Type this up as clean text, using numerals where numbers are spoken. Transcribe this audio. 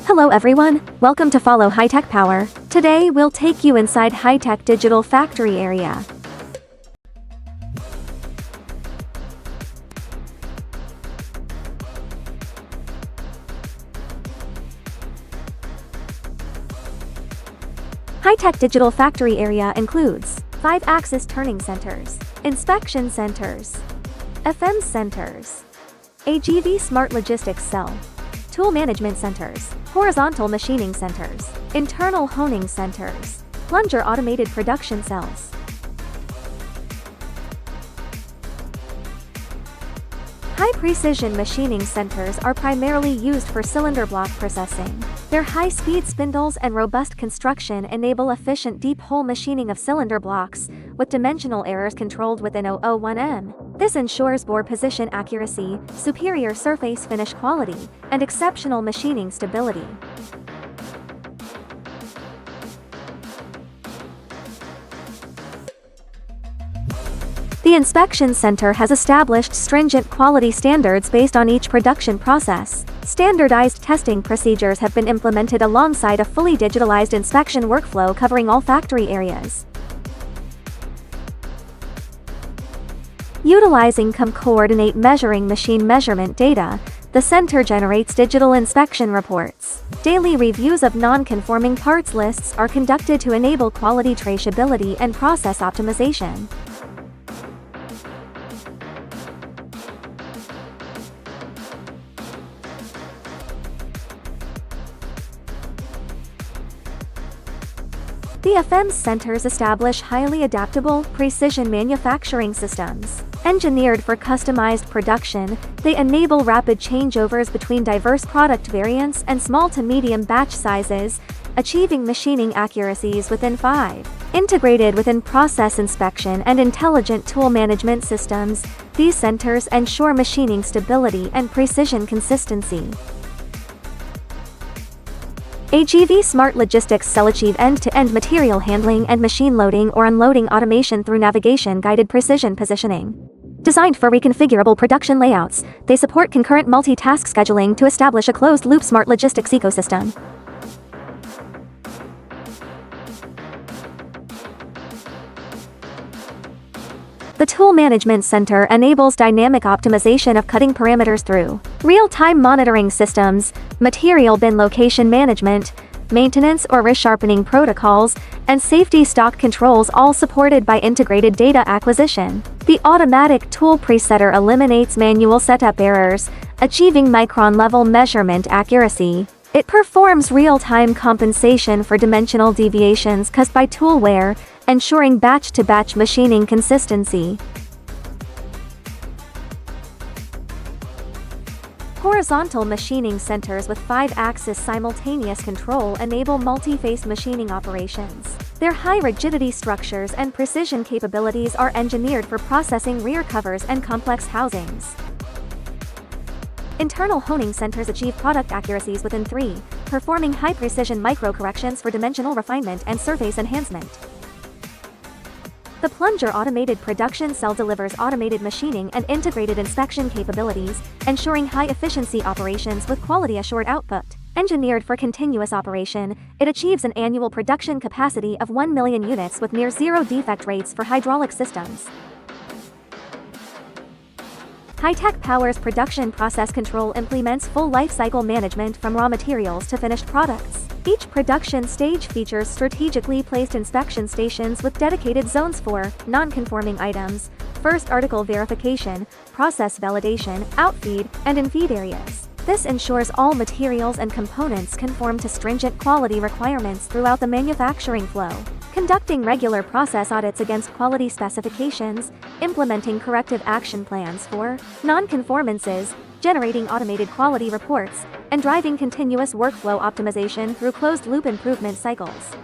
Hello everyone, welcome to Follow Hytek Power. Today we'll take you inside Hytek Digital Factory area. Hytek Digital Factory area includes 5-axis turning centers, inspection centers, FM centers, AGV Smart Logistics Cell, tool management centers, horizontal machining centers, internal honing centers, plunger automated production cells. High-precision machining centers are primarily used for cylinder block processing. Their high-speed spindles and robust construction enable efficient deep-hole machining of cylinder blocks, with dimensional errors controlled within 001 This ensures bore position accuracy, superior surface finish quality, and exceptional machining stability. The inspection center has established stringent quality standards based on each production process. Standardized testing procedures have been implemented alongside a fully digitalized inspection workflow covering all factory areas. Utilizing coordinate measuring machine measurement data, the center generates digital inspection reports. Daily reviews of non-conforming parts lists are conducted to enable quality traceability and process optimization. The FM centers establish highly adaptable, precision manufacturing systems. Engineered for customized production, they enable rapid changeovers between diverse product variants and small to medium batch sizes, achieving machining accuracies within 5. Integrated within process inspection and intelligent tool management systems, these centers ensure machining stability and precision consistency. AGV Smart Logistics Cell achieve end-to-end material handling and machine loading or unloading automation through navigation-guided precision positioning. Designed for reconfigurable production layouts, they support concurrent multitask scheduling to establish a closed-loop smart logistics ecosystem. The Tool Management Center enables dynamic optimization of cutting parameters through real-time monitoring systems, material bin location management, maintenance or resharpening protocols, and safety stock controls, all supported by integrated data acquisition. The automatic tool presetter eliminates manual setup errors, achieving micron-level measurement accuracy. It performs real-time compensation for dimensional deviations caused by tool wear, ensuring batch-to-batch machining consistency. Horizontal machining centers with 5-axis simultaneous control enable multi-phase machining operations. Their high-rigidity structures and precision capabilities are engineered for processing rear covers and complex housings. Internal honing centers achieve product accuracies within 3, performing high-precision micro-corrections for dimensional refinement and surface enhancement. The plunger automated production cell delivers automated machining and integrated inspection capabilities, ensuring high-efficiency operations with quality-assured output. Engineered for continuous operation, it achieves an annual production capacity of 1 million units with near-zero defect rates for hydraulic systems. Hytek Power's production process control implements full lifecycle management from raw materials to finished products. Each production stage features strategically placed inspection stations with dedicated zones for non-conforming items, first article verification, process validation, outfeed, and infeed areas. This ensures all materials and components conform to stringent quality requirements throughout the manufacturing flow. Conducting regular process audits against quality specifications, implementing corrective action plans for non-conformances, generating automated quality reports, and driving continuous workflow optimization through closed-loop improvement cycles.